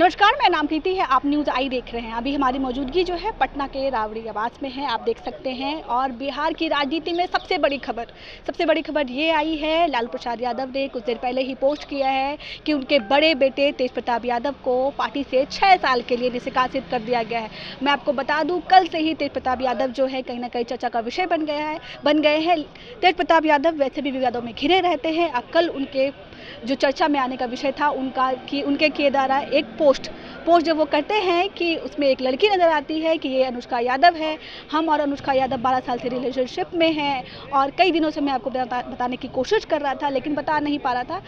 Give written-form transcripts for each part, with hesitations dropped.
नमस्कार, मैं नाम प्रीति है। आप न्यूज़ आई देख रहे हैं। अभी हमारी मौजूदगी जो है पटना के राबड़ी आवास में है, आप देख सकते हैं। और बिहार की राजनीति में सबसे बड़ी खबर ये आई है। लालू प्रसाद यादव ने कुछ देर पहले ही पोस्ट किया है कि उनके बड़े बेटे तेज प्रताप यादव को पार्टी से 6 साल के लिए निष्कासित कर दिया गया है। मैं आपको बता दूं, कल से ही तेज प्रताप यादव जो है कहीं ना कहीं चर्चा का विषय बन गए हैं। तेज प्रताप यादव वैसे भी विवादों में घिरे रहते हैं। अब कल उनके जो चर्चा में आने का विषय था उनके किए द्वारा एक पोस्ट जब वो करते हैं कि उसमें एक लड़की नज़र आती है कि ये अनुष्का यादव है। हम और अनुष्का यादव 12 साल से रिलेशनशिप में हैं और कई दिनों से मैं आपको बताने की कोशिश कर रहा था, लेकिन बता नहीं पा रहा था।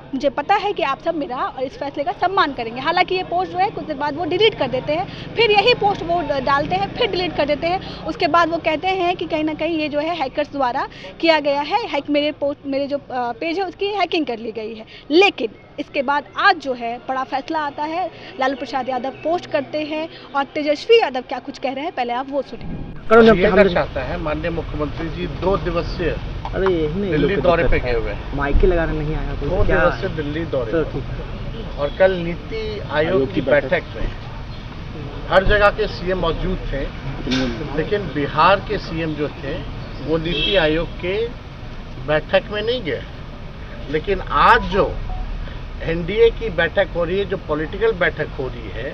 मुझे पता है कि आप सब मेरा और इस फैसले का सम्मान करेंगे। हालांकि ये पोस्ट जो है कुछ देर बाद वो डिलीट कर देते हैं, फिर यही पोस्ट वो डालते हैं, फिर डिलीट कर देते हैं। उसके बाद वो कहते हैं कि कहीं ना कहीं ये जो है हैकर्स द्वारा किया गया है, मेरे जो पेज है उसकी हैकिंग कर ली गई है। लेकिन इसके बाद आज जो है बड़ा फैसला आता है। लालू प्रसाद यादव पोस्ट करते हैं और तेजस्वी यादव क्या कुछ कह रहे हैं, पहले आप वो सुनिए। ये दर्शाता है माननीय मुख्यमंत्री जी 2 दिवसीय दिल्ली दौरे पे गए हुए हैं। माइके लगाने नहीं आया, 2 दिवसीय दिल्ली दौरे पे। और कल नीति आयोग की बैठक में हर जगह के सीएम मौजूद थे, लेकिन बिहार के सीएम जो थे वो नीति आयोग के बैठक में नहीं गए। लेकिन आज जो एनडीए की बैठक हो रही है, जो पॉलिटिकल बैठक हो रही है,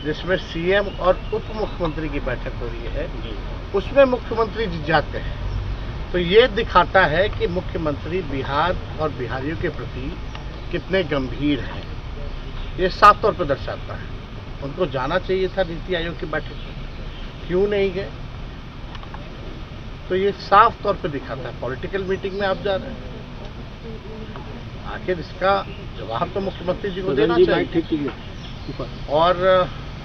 जिसमें सीएम और उप मुख्यमंत्री की बैठक हो रही है, उसमें मुख्यमंत्री जी जाते हैं। तो ये दिखाता है कि मुख्यमंत्री बिहार और बिहारियों के प्रति कितने गंभीर हैं। ये साफ तौर पर दर्शाता है। उनको जाना चाहिए था नीति आयोग की बैठक में, क्यों नहीं गए? तो ये साफ तौर पर दिखाता है पॉलिटिकल मीटिंग में आप जा रहे हैं। आखिर इसका जवाब तो मुख्यमंत्री जी को देना चाहिए। और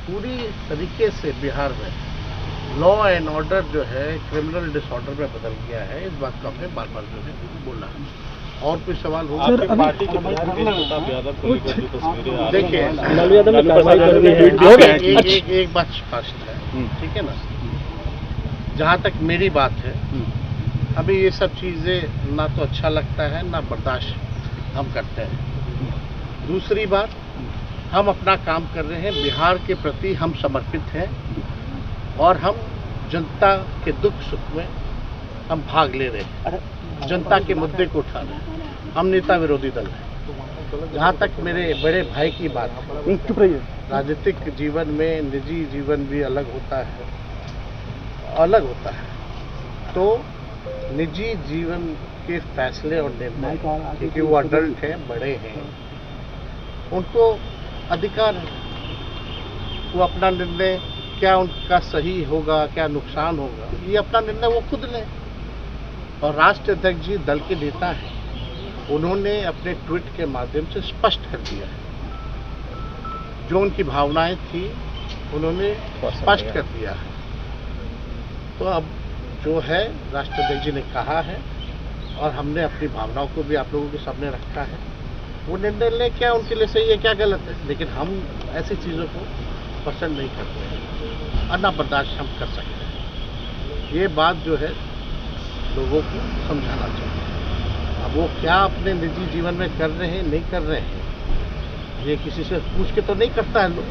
पूरी तरीके से बिहार में लॉ एंड ऑर्डर जो है क्रिमिनल डिसऑर्डर में बदल गया है। इस बात को हमने बार बार जो है बोला है। और कोई सवाल होगा? देखिए, एक बात स्पष्ट है, ठीक है ना, जहाँ तक मेरी बात है, अभी ये सब चीज़ें ना तो अच्छा लगता है ना बर्दाश्त हम करते हैं। दूसरी बात, हम अपना काम कर रहे हैं, बिहार के प्रति हम समर्पित हैं और हम जनता के दुख सुख में हम भाग ले रहे हैं, जनता के मुद्दे को उठा रहे हैं। हम नेता विरोधी दल हैं। जहाँ तक मेरे बड़े भाई की बात है, राजनीतिक जीवन में निजी जीवन भी अलग होता है। तो निजी जीवन के फैसले और निर्णय, क्योंकि वो अडल्ट हैं, बड़े हैं, उनको अधिकार है। वो अपना निर्णय, क्या उनका सही होगा, क्या नुकसान होगा, ये अपना निर्णय वो खुद लें। और राष्ट्रीय अध्यक्ष जी दल के नेता हैं, उन्होंने अपने ट्वीट के माध्यम से स्पष्ट कर दिया है। जो उनकी भावनाएं थी उन्होंने स्पष्ट कर दिया है। तो अब जो है राष्ट्रीय अध्यक्ष जी ने कहा है और हमने अपनी भावनाओं को भी आप लोगों के सामने रखा है। वो निर्णय ले, क्या उनके लिए सही है, क्या गलत है, लेकिन हम ऐसी चीज़ों को पसंद नहीं करते हैं और ना बर्दाश्त हम कर सकते हैं। ये बात जो है लोगों को समझाना चाहिए। अब वो क्या अपने निजी जीवन में कर रहे हैं, नहीं कर रहे हैं, ये किसी से पूछ के तो नहीं करता है लोग।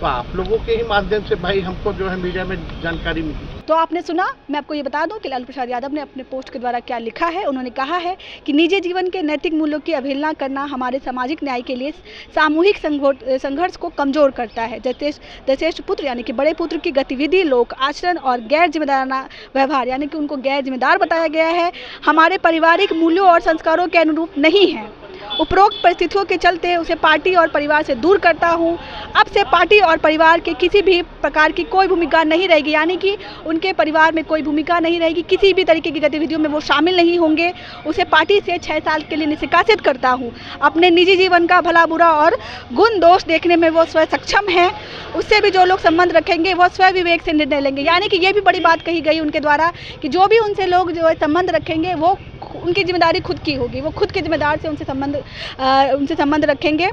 तो आप लोगों के ही माध्यम से भाई हमको जो है मीडिया में जानकारी मिली। तो आपने सुना। मैं आपको ये बता दूं कि लालू प्रसाद यादव ने अपने पोस्ट के द्वारा क्या लिखा है। उन्होंने कहा है कि निजी जीवन के नैतिक मूल्यों की अवहेलना करना हमारे सामाजिक न्याय के लिए सामूहिक संघर्ष को कमजोर करता है। ज्येष्ठ पुत्र यानी कि बड़े पुत्र की गतिविधि, लोक आचरण और गैर जिम्मेदाराना व्यवहार यानी कि उनको गैर जिम्मेदार बताया गया है, हमारे पारिवारिक मूल्यों और संस्कारों के अनुरूप नहीं है। उपरोक्त परिस्थितियों के चलते उसे पार्टी और परिवार से दूर करता हूं। अब से पार्टी और परिवार के किसी भी प्रकार की कोई भूमिका नहीं रहेगी, यानी कि उनके परिवार में कोई भूमिका नहीं रहेगी, किसी भी तरीके की गतिविधियों में वो शामिल नहीं होंगे। उसे पार्टी से 6 साल के लिए निष्कासित करता हूं। अपने निजी जीवन का भला बुरा और गुण दोष देखने में वो स्वयं सक्षम है। उससे भी जो लोग संबंध रखेंगे वो स्वयं विवेक से निर्णय लेंगे। यानी कि ये भी बड़ी बात कही गई उनके द्वारा कि जो भी उनसे लोग जो है संबंध रखेंगे वो उनकी जिम्मेदारी खुद की होगी, वो खुद के जिम्मेदार से उनसे संबंध रखेंगे।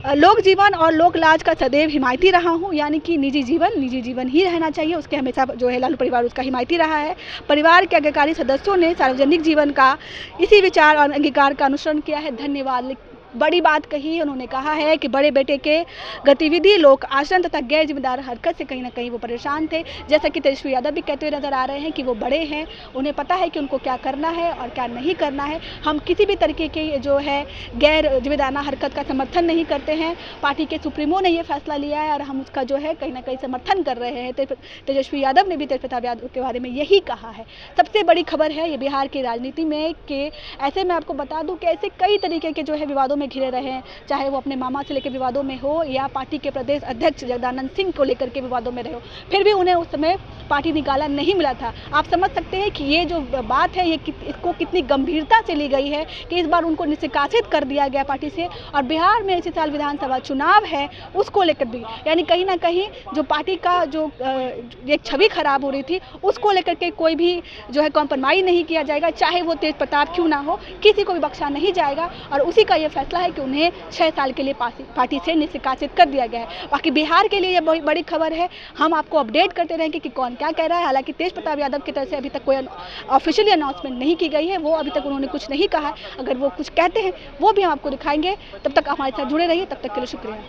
लोक जीवन और लोक लाज का सदैव हिमायती रहा हूँ, यानी कि निजी जीवन ही रहना चाहिए, उसके हमेशा जो है लालू परिवार उसका हिमायती रहा है। परिवार के आज्ञाकारी सदस्यों ने सार्वजनिक जीवन का इसी विचार और अंगीकार का अनुसरण किया है। धन्यवाद बड़ी बात कही। उन्होंने कहा है कि बड़े बेटे के गतिविधि, लोक आचरण तथा गैर जिम्मेदार हरकत से कहीं ना कहीं वो परेशान थे। जैसा कि तेजस्वी यादव भी कहते हुए नजर आ रहे हैं कि वो बड़े हैं, उन्हें पता है कि उनको क्या करना है और क्या नहीं करना है। हम किसी भी तरीके की जो है गैर जिम्मेदाराना हरकत का समर्थन नहीं करते हैं। पार्टी के सुप्रीमो ने ये फैसला लिया है और हम उसका जो है कहीं ना कहीं समर्थन कर रहे हैं। तेजस्वी यादव ने भी तेज प्रताप यादव के बारे में यही कहा है। सबसे बड़ी खबर है ये बिहार की राजनीति में कि ऐसे में आपको बता दूं कि ऐसे कई तरीके के जो है विवादों में घिरे रहे हैं, चाहे वो अपने मामा से लेकर विवादों में हो या पार्टी के प्रदेश अध्यक्ष जगदानंद सिंह को लेकर के विवादों में रहे हो, फिर भी उन्हें उस समय पार्टी निकाला नहीं मिला था। आप समझ सकते हैं कि ये जो बात है ये इसको कितनी गंभीरता से ली गई है कि इस बार उनको निष्कासित कर दिया गया पार्टी से। और बिहार में इसी साल विधानसभा चुनाव है, उसको लेकर भी यानी कहीं ना कहीं जो पार्टी का जो एक छवि खराब हो रही थी उसको लेकर के कोई भी जो है कॉम्प्रोमाइज नहीं किया जाएगा, चाहे वो तेज प्रताप क्यों ना हो, किसी को भी बख्शा नहीं जाएगा। और उसी का ये फैसला है कि उन्हें 6 साल के लिए पार्टी से निष्कासित कर दिया गया है। बाकी बिहार के लिए ये बहुत बड़ी खबर है, हम आपको अपडेट करते रहेंगे कि कौन क्या कह रहा है। हालांकि तेज प्रताप यादव की तरफ से अभी तक कोई ऑफिशियली अनाउंसमेंट नहीं की गई है, वो अभी तक उन्होंने कुछ नहीं कहा है। अगर वो कुछ कहते हैं वो भी हम आपको दिखाएंगे। तब तक हमारे साथ जुड़े रहिए, तब तक के लिए शुक्रिया।